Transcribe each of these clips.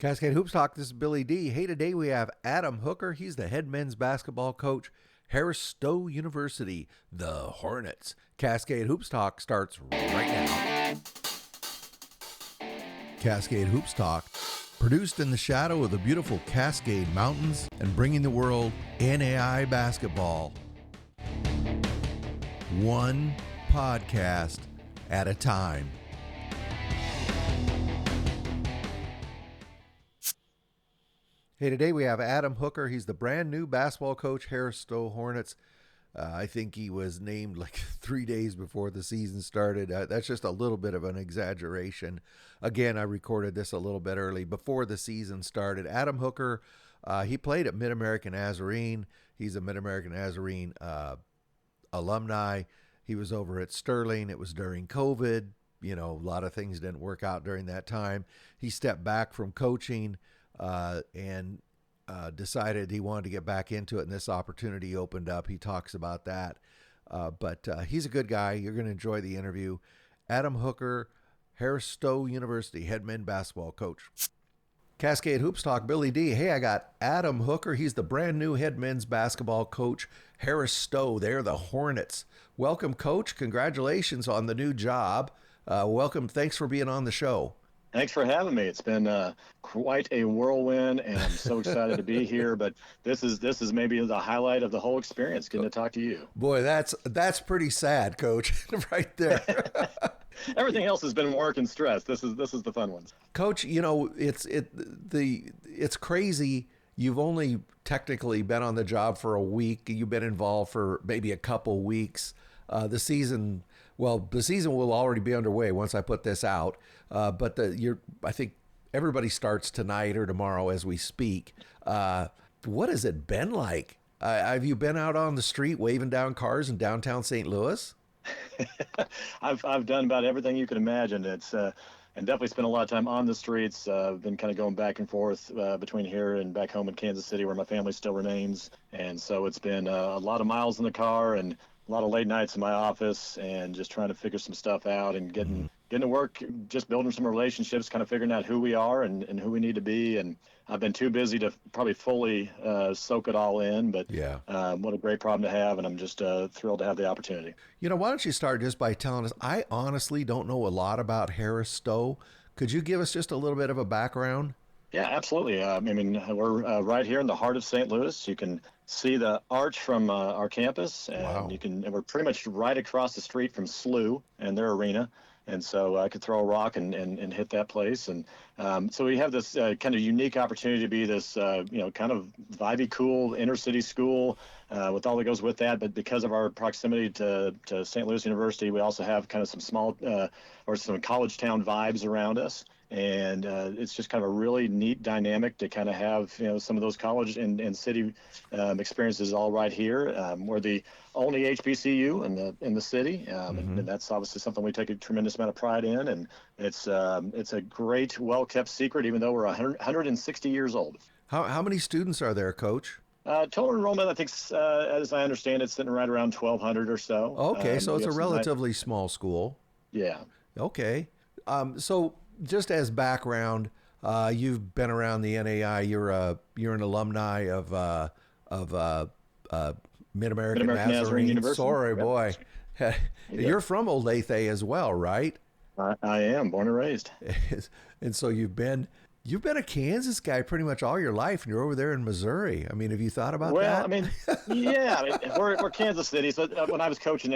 Cascade Hoops Talk, this is Billy D. Hey, today we have Adam Hooker. He's the head men's basketball coach, Harris-Stowe University, the Hornets. Cascade Hoops Talk starts right now. Cascade Hoops Talk, produced in the shadow of the beautiful Cascade Mountains and bringing the world NAIA basketball. One podcast at a time. Hey, today we have Adam Hooker. He's the brand new basketball coach, Harris-Stowe Hornets. I think he was named like 3 days before the season started. That's just a little bit of an exaggeration. Again, I recorded this a little bit early before the season started. Adam Hooker, he played at Mid-American Nazarene. He's a Mid-American Nazarene alumni. He was over at Sterling. It was during COVID. You know, a lot of things didn't work out during that time. He stepped back from coaching and decided he wanted to get back into it, and this opportunity opened up. He talks about that, but he's a good guy. You're going to enjoy the interview. Adam Hooker, Harris-Stowe University head men's basketball coach. Cascade Hoops Talk, Billy D. Hey, I got Adam Hooker. He's the brand new head men's basketball coach, Harris-Stowe. They're the Hornets. Welcome, Coach. Congratulations on the new job. Welcome. Thanks for being on the show. Thanks for having me. It's been quite a whirlwind, and I'm so excited to be here. But this is maybe the highlight of the whole experience, getting to talk to you. Boy, that's pretty sad, Coach, right there. Everything else has been work and stress. This is the fun ones. Coach, you know, it's crazy. You've only technically been on the job for a week. You've been involved for maybe a couple weeks. The season will already be underway once I put this out. But I think everybody starts tonight or tomorrow as we speak. What has it been like? Have you been out on the street waving down cars in downtown St. Louis? I've done about everything you can imagine. It's and definitely spent a lot of time on the streets. I've been kind of going back and forth between here and back home in Kansas City, where my family still remains. And so it's been a lot of miles in the car and a lot of late nights in my office, and just trying to figure some stuff out and getting to work, just building some relationships, kind of figuring out who we are and who we need to be. And I've been too busy to probably fully soak it all in, but yeah, what a great problem to have, and I'm just thrilled to have the opportunity. You know, why don't you start just by telling us, I honestly don't know a lot about Harris-Stowe. Could you give us just a little bit of a background? Yeah, absolutely. I mean, we're right here in the heart of St. Louis. You can see the arch from our campus, and wow. We're pretty much right across the street from SLU and their arena. And so I could throw a rock and hit that place. And so we have this kind of unique opportunity to be this, kind of vibey, cool inner city school with all that goes with that. But because of our proximity to St. Louis University, we also have kind of some small or some college town vibes around us. And it's just kind of a really neat dynamic to kind of have, some of those college and city experiences all right here. We're the only HBCU in the city, and that's obviously something we take a tremendous amount of pride in. And it's a great, well-kept secret, even though we're 160 years old. How many students are there, Coach? Total enrollment, I think, as I understand, it's sitting right around 1,200 or so. Okay, so it's a relatively small school. Yeah. Okay. So just as background, you've been around the NAIA. You're an alumni of Mid-American Nazarene University. Sorry, boy. You're from Olathe as well, right? I am, born and raised. And so you've been a Kansas guy pretty much all your life, and you're over there in Missouri. I mean, have you thought about that? Well, I mean, yeah, we're Kansas City. So when I was coaching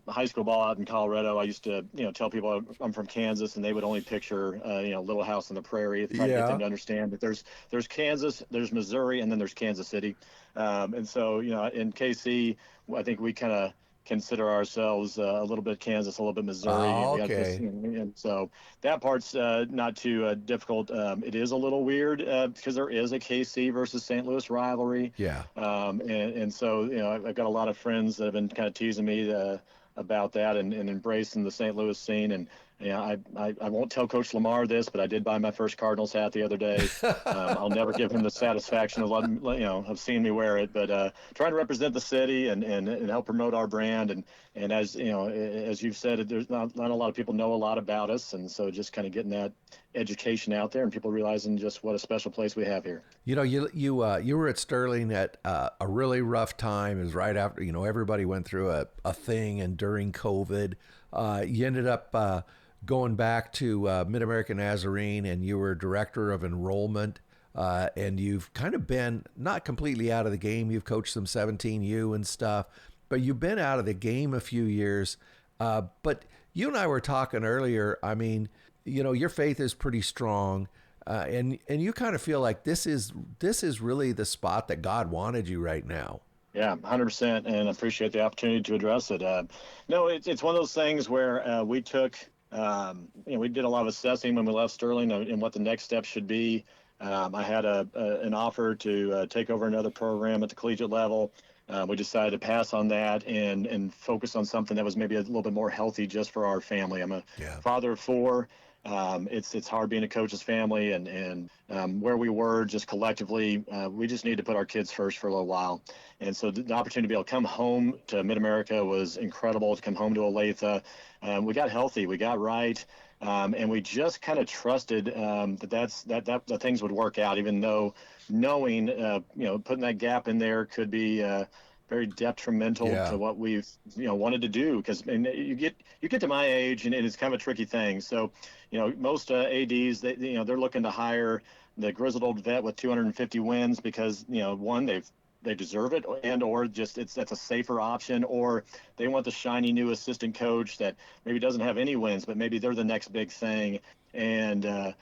high school ball out in Colorado, I used to, tell people I'm from Kansas, and they would only picture, Little House on the Prairie, trying to get them to understand that there's Kansas, there's Missouri, and then there's Kansas City. And so, in KC, I think we kind of consider ourselves a little bit Kansas, a little bit Missouri. Oh, okay. And so that part's not too difficult. It is a little weird because there is a KC versus St. Louis rivalry. Yeah. And so, I've got a lot of friends that have been kind of teasing me about that and embracing the St. Louis scene. And Yeah, I won't tell Coach Lamar this, but I did buy my first Cardinals hat the other day. I'll never give him the satisfaction of of seeing me wear it, but trying to represent the city and help promote our brand. And as you know, as you've said, there's not a lot of people know a lot about us, and so just kind of getting that education out there and people realizing just what a special place we have here. You know, you were at Sterling at a really rough time. It was right after, everybody went through a thing, and during COVID, you ended up going back to Mid-American Nazarene, and you were director of enrollment. And you've kind of been not completely out of the game. You've coached some 17U and stuff, but you've been out of the game a few years. But you and I were talking earlier. I mean, your faith is pretty strong. And you kind of feel like this is really the spot that God wanted you right now. Yeah, 100%, and I appreciate the opportunity to address it. No, it's one of those things where we took, we did a lot of assessing when we left Sterling and what the next step should be. I had an offer to take over another program at the collegiate level. We decided to pass on that and focus on something that was maybe a little bit more healthy just for our family. I'm a father of four. It's hard being a coach's family, and where we were just collectively, we just need to put our kids first for a little while. And so the opportunity to be able to come home to Mid-America was incredible, to come home to Olathe. We got healthy, we got right, and we just kind of trusted that things would work out, even though knowing, putting that gap in there could be very detrimental to what we've wanted to do, because you get to my age and it's kind of a tricky thing. So most ADs, they're looking to hire the grizzled old vet with 250 wins because one, they deserve it, and or just that's a safer option, or they want the shiny new assistant coach that maybe doesn't have any wins, but maybe they're the next big thing. And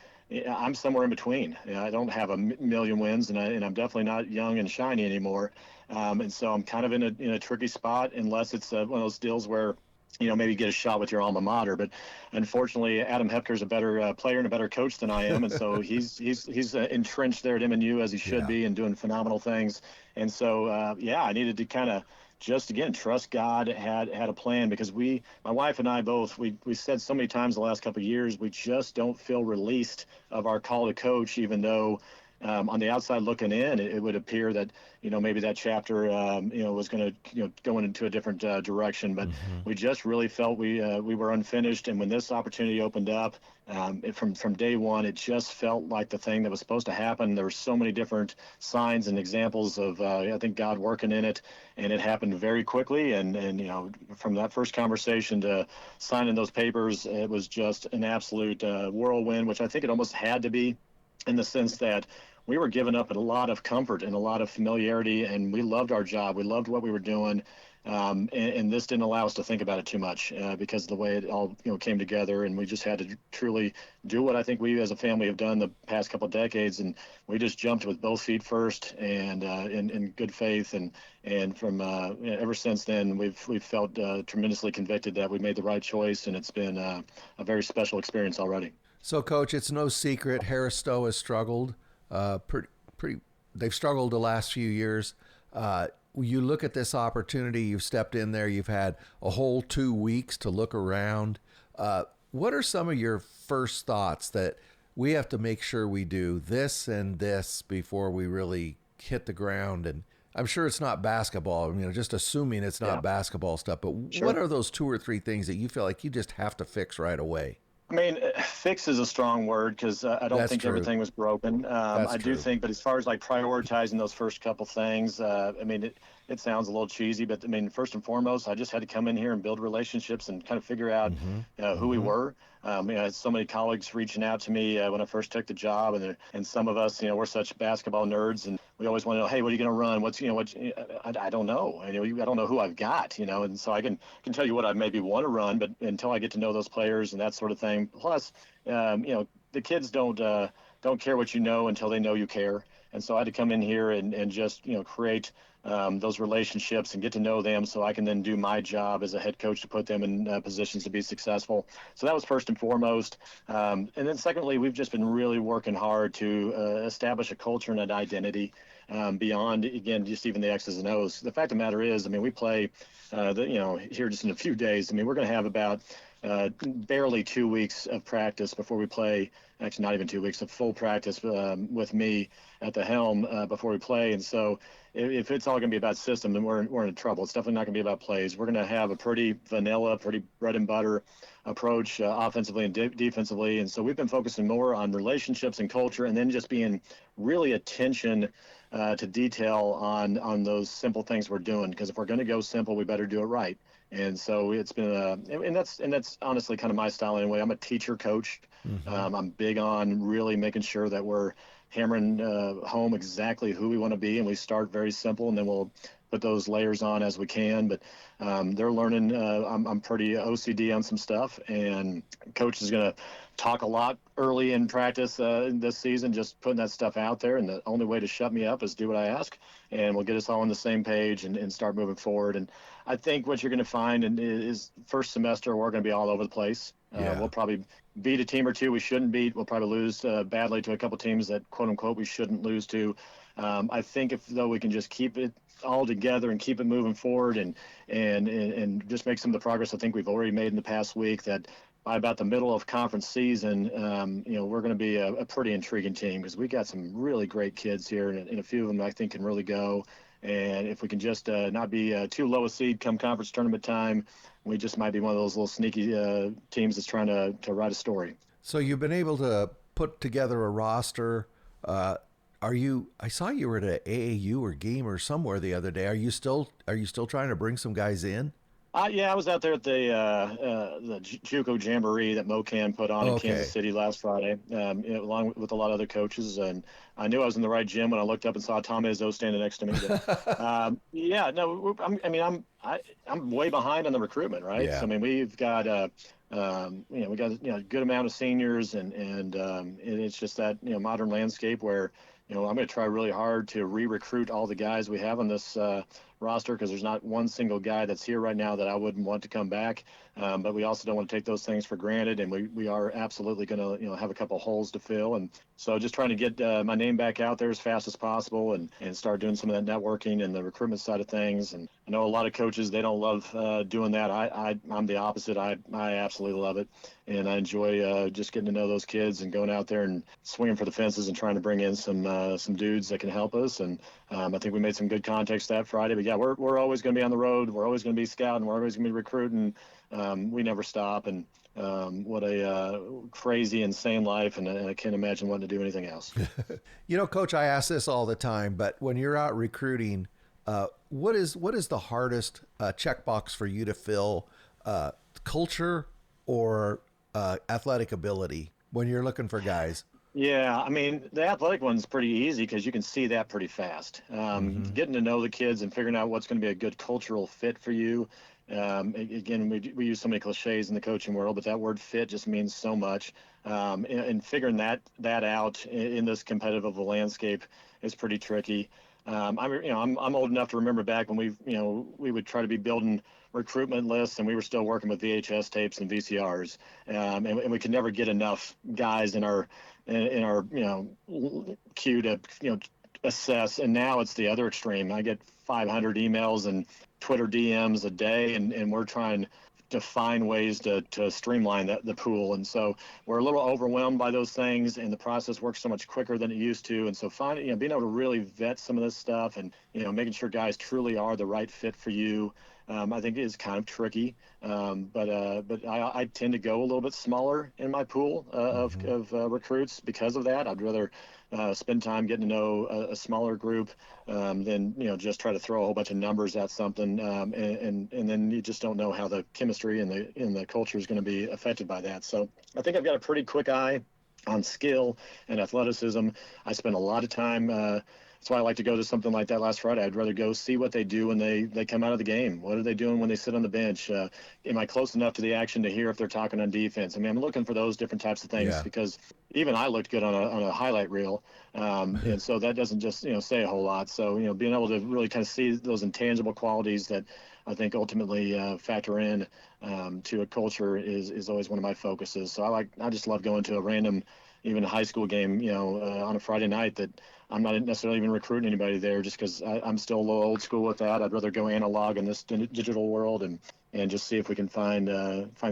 I'm somewhere in between. I don't have a million wins, and I'm definitely not young and shiny anymore. And so I'm kind of in a tricky spot, unless it's one of those deals where maybe get a shot with your alma mater. But unfortunately, Adam Hepker's a better player and a better coach than I am, and so he's entrenched there at MNU, as he should be, and doing phenomenal things. And so I needed to kind of just again trust God had a plan, because my wife and I both, we said so many times the last couple of years, we just don't feel released of our call to coach, even though on the outside looking in, it would appear that maybe that chapter was going to go into a different direction, but we just really felt we were unfinished. And when this opportunity opened up, from day one, it just felt like the thing that was supposed to happen. There were so many different signs and examples of I think God working in it, and it happened very quickly. And from that first conversation to signing those papers, it was just an absolute whirlwind, which I think it almost had to be, in the sense that we were giving up a lot of comfort and a lot of familiarity, and we loved our job. We loved what we were doing. And this didn't allow us to think about it too much because of the way it all came together, and we just had to truly do what I think we as a family have done the past couple of decades, and we just jumped with both feet first, and in good faith, and from ever since then we've felt tremendously convicted that we made the right choice, and it's been a very special experience already. So, Coach, it's no secret Harris-Stowe has struggled. Pretty. They've struggled the last few years. You look at this opportunity. You've stepped in there. You've had a whole 2 weeks to look around. What are some of your first thoughts that we have to make sure we do this and this before we really hit the ground? And I'm sure it's not basketball. Just assuming it's not basketball stuff. But what are those 2 or 3 things that you feel like you just have to fix right away? I mean, fix is a strong word, because I don't think everything was broken. I do think, but as far as like prioritizing those first couple things, it sounds a little cheesy, but first and foremost, I just had to come in here and build relationships and kind of figure out who we were. I had so many colleagues reaching out to me when I first took the job, and some of us, we're such basketball nerds, and we always want to know, hey, what are you going to run? I don't know. I don't know who I've got, and so I can tell you what I maybe want to run, but until I get to know those players and that sort of thing. Plus, the kids don't care what you know until they know you care. And so I had to come in here and just, create those relationships and get to know them, so I can then do my job as a head coach to put them in positions to be successful. So that was first and foremost. And then secondly, we've just been really working hard to establish a culture and an identity beyond, again, just even the X's and O's. The fact of the matter is, we play, here just in a few days. We're going to have about barely 2 weeks of practice before we play. Actually, not even 2 weeks of full practice with me at the helm before we play. And so, if it's all going to be about system, then we're in trouble. It's definitely not going to be about plays. We're going to have a pretty vanilla, pretty bread and butter approach offensively and defensively. And so we've been focusing more on relationships and culture, and then just being really attention to detail on those simple things we're doing. Because if we're going to go simple, we better do it right. And so it's been and that's honestly kind of my style anyway. I'm a teacher coach. I'm big on really making sure that we're hammering home exactly who we want to be, and we start very simple, and then we'll put those layers on as we can. But they're learning. I'm pretty OCD on some stuff, and coach is going to talk a lot early in practice this season, just putting that stuff out there. And the only way to shut me up is do what I ask, and we'll get us all on the same page and start moving forward. And I think what you're going to find is first semester we're going to be all over the place. We'll probably beat a team or two we shouldn't beat. We'll probably lose badly to a couple teams that, quote unquote, we shouldn't lose to. I think if though we can just keep it all together and keep it moving forward and just make some of the progress I think we've already made in the past week, that by about the middle of conference season, we're going to be a pretty intriguing team, because we got some really great kids here, and a few of them I think can really go. And if we can just not be too low a seed come conference tournament time, we just might be one of those little sneaky teams that's trying to write a story. So you've been able to put together a roster. I saw you were at an AAU or game or somewhere the other day. Are you still trying to bring some guys in? Yeah, I was out there at the JUCO Jamboree that MoCan put on in Kansas City last Friday, along with a lot of other coaches. And I knew I was in the right gym when I looked up and saw Tom Izzo standing next to me. But, I'm way behind on the recruitment, right? Yeah. So, I mean, we've got a good amount of seniors, and it's just that modern landscape where I'm going to try really hard to re-recruit all the guys we have on this roster, because there's not one single guy that's here right now that I wouldn't want to come back. But we also don't want to take those things for granted, and we are absolutely going to have a couple holes to fill. And so just trying to get my name back out there as fast as possible and start doing some of that networking and the recruitment side of things. And I know a lot of coaches, they don't love doing that. I'm the opposite. I absolutely love it, and I enjoy just getting to know those kids and going out there and swinging for the fences and trying to bring in some dudes that can help us. And I think we made some good contacts that Friday. But yeah, we're always going to be on the road. We're always going to be scouting. We're always going to be recruiting. We never stop. And what a crazy, insane life. And I can't imagine wanting to do anything else. Coach, I ask this all the time, but when you're out recruiting, what is the hardest checkbox for you to fill, culture or athletic ability when you're looking for guys? Yeah, I mean, the athletic one's pretty easy because you can see that pretty fast. Getting to know the kids and figuring out what's going to be a good cultural fit for you. Again, we use so many cliches in the coaching world, but that word fit just means so much. And figuring that out in this competitive of a landscape is pretty tricky. I'm old enough to remember back when we would try to be building recruitment lists, and we were still working with VHS tapes and VCRs, and we could never get enough guys in our queue to assess. And now it's the other extreme. I get 500 emails and Twitter DMs a day, and we're trying to find ways to streamline the pool. And so we're a little overwhelmed by those things, and the process works so much quicker than it used to. And so being able to really vet some of this stuff and, making sure guys truly are the right fit for you, I think is kind of tricky. But I tend to go a little bit smaller in my pool of recruits because of that. I'd rather spend time getting to know a smaller group than just try to throw a whole bunch of numbers at something, and then you just don't know how the chemistry and the culture is going to be affected by that. So I think I've got a pretty quick eye on skill and athleticism. I spend a lot of time. That's why I like to go to something like that last Friday. I'd rather go see what they do when they come out of the game. What are they doing when they sit on the bench? Am I close enough to the action to hear if they're talking on defense? I mean, I'm looking for those different types of things because even I looked good on a highlight reel. And so that doesn't just, say a whole lot. So, being able to really kind of see those intangible qualities that I think ultimately factor in to a culture is always one of my focuses. So I just love going to a random, even a high school game, on a Friday night that I'm not necessarily even recruiting anybody there just because I'm still a little old school with that. I'd rather go analog in this digital world and and just see if we can find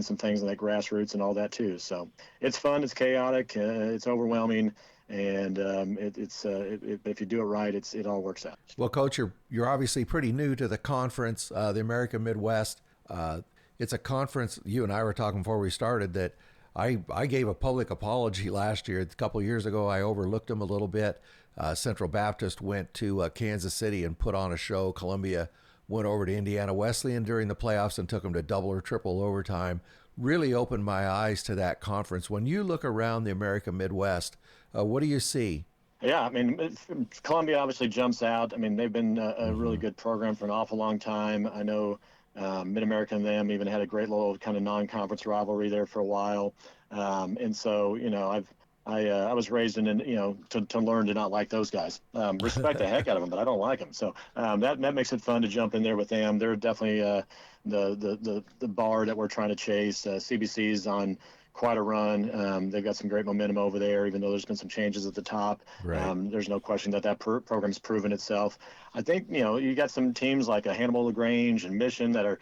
some things in that grassroots and all that too. So it's fun, it's chaotic, it's overwhelming, and if you do it right, it all works out. Well, Coach, you're obviously pretty new to the conference, the American Midwest. It's a conference, you and I were talking before we started, that I gave a public apology last year. A couple of years ago, I overlooked them a little bit. Central Baptist went to Kansas City and put on a show. Columbia went over to Indiana Wesleyan during the playoffs and took them to double or triple overtime. Really opened my eyes to that conference. When you look around the American Midwest, what do you see? Yeah, I mean, Columbia obviously jumps out. I mean, they've been a really good program for an awful long time. I know Mid-America and them even had a great little kind of non-conference rivalry there for a while. And so, I was raised in, to learn to not like those guys. Respect the heck out of them, but I don't like them. So that makes it fun to jump in there with them. They're definitely the bar that we're trying to chase. CBC's on quite a run. They've got some great momentum over there, even though there's been some changes at the top. Right. There's no question that program's proven itself. I think, you got some teams like a Hannibal LaGrange and Mission that are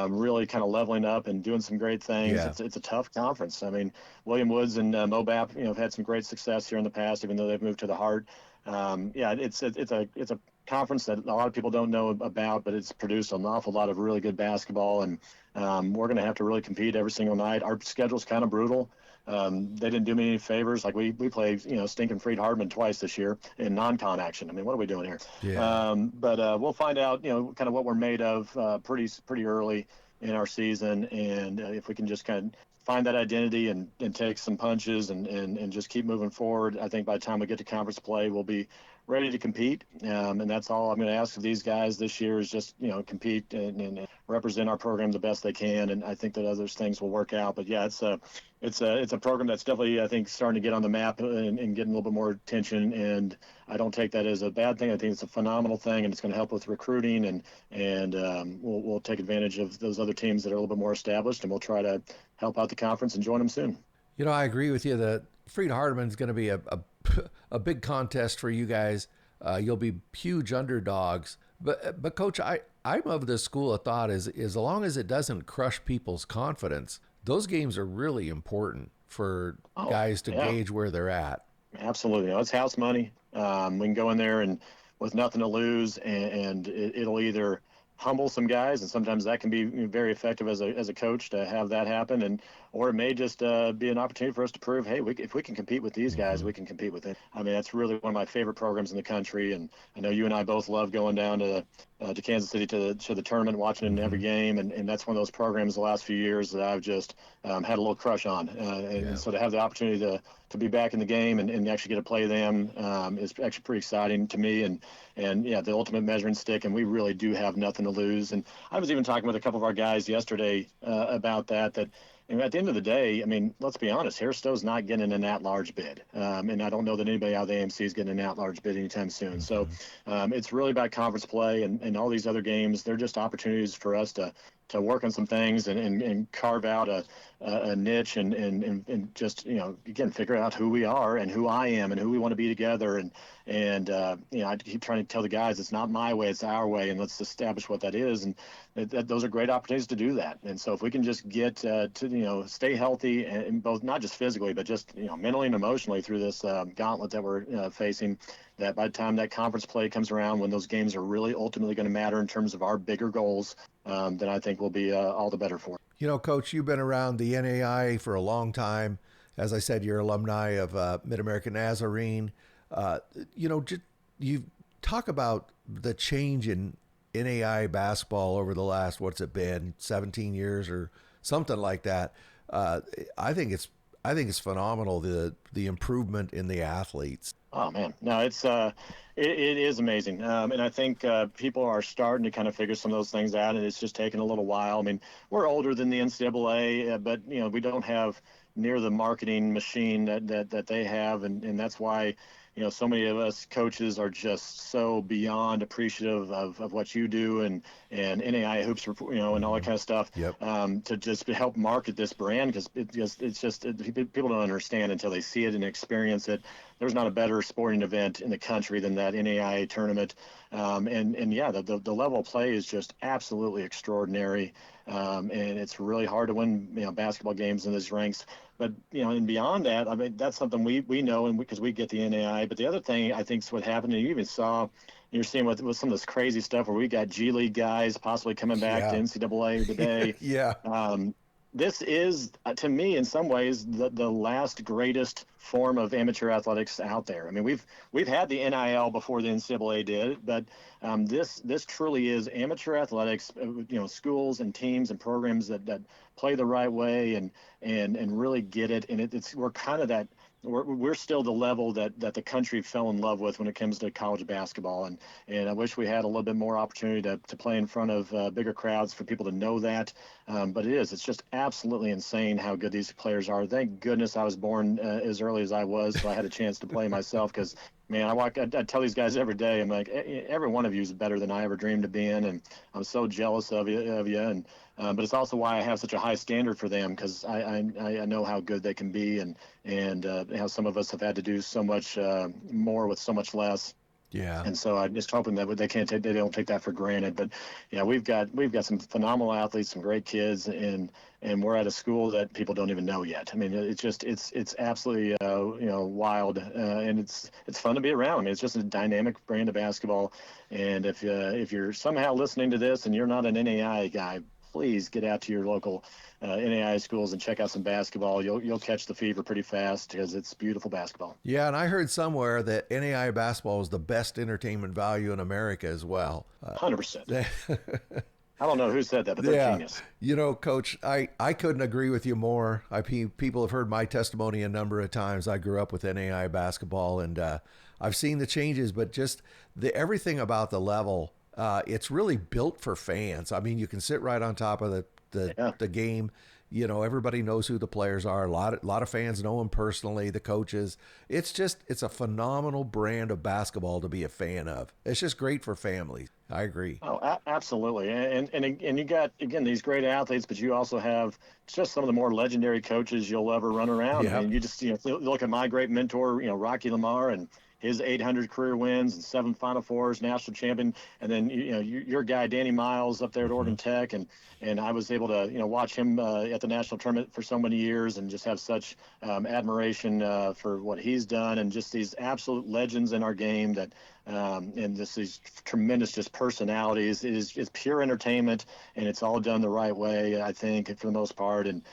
really kind of leveling up and doing some great things. Yeah. It's a tough conference. I mean, William Woods and Mobap, have had some great success here in the past, even though they've moved to the Heart. It's a conference that a lot of people don't know about, but it's produced an awful lot of really good basketball, and we're going to have to really compete every single night. Our schedule's kind of brutal. They didn't do me any favors. Like we played, stinking Freed Hardman twice this year in non-con action. I mean, what are we doing here? Yeah. But we'll find out, kind of what we're made of pretty early in our season, and if we can just kind of find that identity and take some punches and just keep moving forward, I think by the time we get to conference play, we'll be ready to compete. And that's all I'm going to ask of these guys this year is just, compete and represent our program the best they can. And I think that other things will work out. But yeah, it's a program that's definitely, I think, starting to get on the map and getting a little bit more attention. And I don't take that as a bad thing. I think it's a phenomenal thing, and it's going to help with recruiting. And we'll take advantage of those other teams that are a little bit more established, and we'll try to help out the conference and join them soon. I agree with you that Freed Hardman's going to be a big contest for you guys. You'll be huge underdogs. But Coach, I'm of the school of thought is as long as it doesn't crush people's confidence, those games are really important for guys to gauge where they're at. Absolutely. It's house money. We can go in there and with nothing to lose, and it'll either humble some guys, and sometimes that can be very effective as a coach to have that happen, or it may just be an opportunity for us to prove, hey, if we can compete with these guys, we can compete with it. I mean, that's really one of my favorite programs in the country, and I know you and I both love going down to Kansas City to the tournament, watching it in every game, and that's one of those programs the last few years that I've just had a little crush on, and so to have the opportunity to be back in the game and actually get to play them is actually pretty exciting to me, and yeah, the ultimate measuring stick, and we really do have nothing to lose. And I was even talking with a couple of our guys yesterday about that at the end of the day, I mean, let's be honest, Harris-Stowe's not getting an at-large bid. And I don't know that anybody out of the AMC is getting an at-large bid anytime soon. So it's really about conference play, and all these other games, they're just opportunities for us to work on some things and carve out a niche and just, again, figure out who we are and who I am and who we want to be together. And I keep trying to tell the guys, it's not my way, it's our way, and let's establish what that is. And those are great opportunities to do that. And so if we can just get to stay healthy, and both, not just physically, but just, mentally and emotionally through this gauntlet that we're facing, that by the time that conference play comes around, when those games are really ultimately going to matter in terms of our bigger goals, then I think we'll be all the better for it. Coach, you've been around the NAIA for a long time. As I said, you're alumni of Mid-American Nazarene. You talk about the change in NAIA basketball over the last, what's it been, 17 years or something like that. I think it's phenomenal, the improvement in the athletes. Oh man, no, it is amazing, and I think people are starting to kind of figure some of those things out, and it's just taken a little while. I mean, we're older than the NCAA, but we don't have near the marketing machine that they have, and that's why so many of us coaches are just so beyond appreciative of what you do and NAIA hoops, and all that kind of stuff. Yep. To just help market this brand, because people don't understand until they see it and experience it. There's not a better sporting event in the country than that NAIA tournament. The level of play is just absolutely extraordinary. And it's really hard to win, basketball games in these ranks. But, and beyond that, I mean, that's something we know, and because we get the NAIA. But the other thing I think is what happened, and you even saw, you're seeing with some of this crazy stuff where we got G League guys possibly coming back to NCAA today. Yeah. This is, to me, in some ways, the last greatest form of amateur athletics out there. I mean, we've had the NIL before the NCAA did, but this truly is amateur athletics. Schools and teams and programs that play the right way and really get it. And we're kind of that. We're still the level that the country fell in love with when it comes to college basketball, and I wish we had a little bit more opportunity to play in front of bigger crowds for people to know that. But it's just absolutely insane how good these players are. Thank goodness I was born as early as I was, so I had a chance to play myself. Because man, I tell these guys every day, I'm like, every one of you is better than I ever dreamed of being, and I'm so jealous of you. And but it's also why I have such a high standard for them, because I know how good they can be, and how some of us have had to do so much more with so much less. Yeah. And so I'm just hoping that they don't take that for granted. But yeah, we've got some phenomenal athletes, some great kids, and we're at a school that people don't even know yet. I mean, it's absolutely wild, and it's fun to be around. I mean, it's just a dynamic brand of basketball. And if you're somehow listening to this and you're not an NAIA guy, please get out to your local NAIA schools and check out some basketball. You'll catch the fever pretty fast, because it's beautiful basketball. Yeah, and I heard somewhere that NAIA basketball is the best entertainment value in America as well. 100%. I don't know who said that, but they're genius. Coach, I couldn't agree with you more. People have heard my testimony a number of times. I grew up with NAIA basketball, and I've seen the changes, but just everything about the level. It's really built for fans. I mean, you can sit right on top of the game. Everybody knows who the players are. A lot of fans know them personally, the coaches. It's a phenomenal brand of basketball to be a fan of. It's just great for families. I agree. Oh, absolutely. And you got, again, these great athletes, but you also have just some of the more legendary coaches you'll ever run around. Yep. I mean, you just, look at my great mentor, Rocky Lamar, and his 800 career wins and 7 Final Fours, national champion, and then your guy Danny Miles up there at Oregon Tech, and I was able to watch him at the national tournament for so many years, and just have such admiration for what he's done, and just these absolute legends in our game that. And just these tremendous just personalities. It's pure entertainment, and it's all done the right way, I think, for the most part. And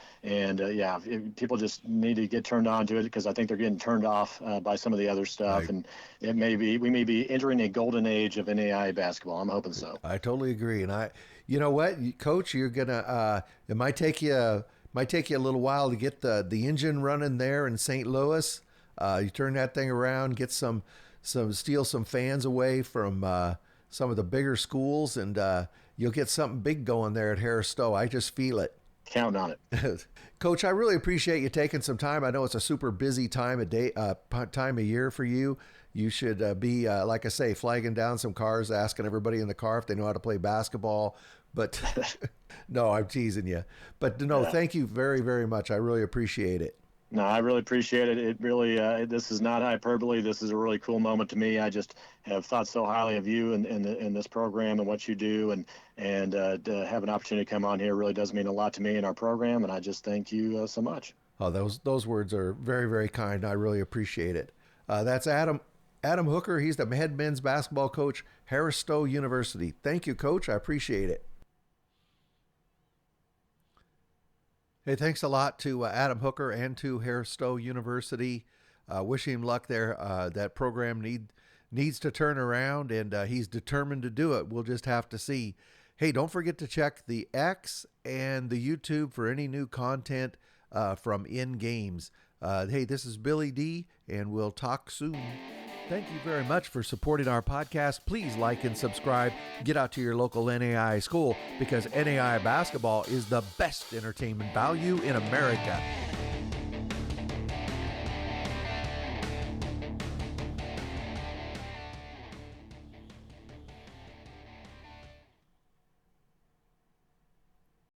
people just need to get turned on to it, because I think they're getting turned off by some of the other stuff. Right. And we may be entering a golden age of NAIA basketball. I'm hoping so. I totally agree. And you know what, Coach, you're gonna. It might take you a little while to get the engine running there in St. Louis. You turn that thing around, get steal some fans away from some of the bigger schools, and you'll get something big going there at Harris-Stowe. I just feel it. Counting on it. Coach, I really appreciate you taking some time. I know it's a super busy time of year for you. You should be, like I say, flagging down some cars, asking everybody in the car if they know how to play basketball. But no, I'm teasing you. But no, Thank you very, very much. I really appreciate it. No, I really appreciate it. It really, this is not hyperbole. This is a really cool moment to me. I just have thought so highly of you and this program and what you do, and to have an opportunity to come on here really does mean a lot to me and our program. And I just thank you so much. Oh, those words are very, very kind. I really appreciate it. That's Adam Hooker. He's the head men's basketball coach, Harris-Stowe University. Thank you, Coach. I appreciate it. Hey, thanks a lot to Adam Hooker and to Harris-Stowe University. Wishing him luck there. That program needs to turn around, and he's determined to do it. We'll just have to see. Hey, don't forget to check the X and the YouTube for any new content from In Games. Hey, this is Billy D, and we'll talk soon. Thank you very much for supporting our podcast. Please like and subscribe. Get out to your local NAIA school, because NAIA basketball is the best entertainment value in America.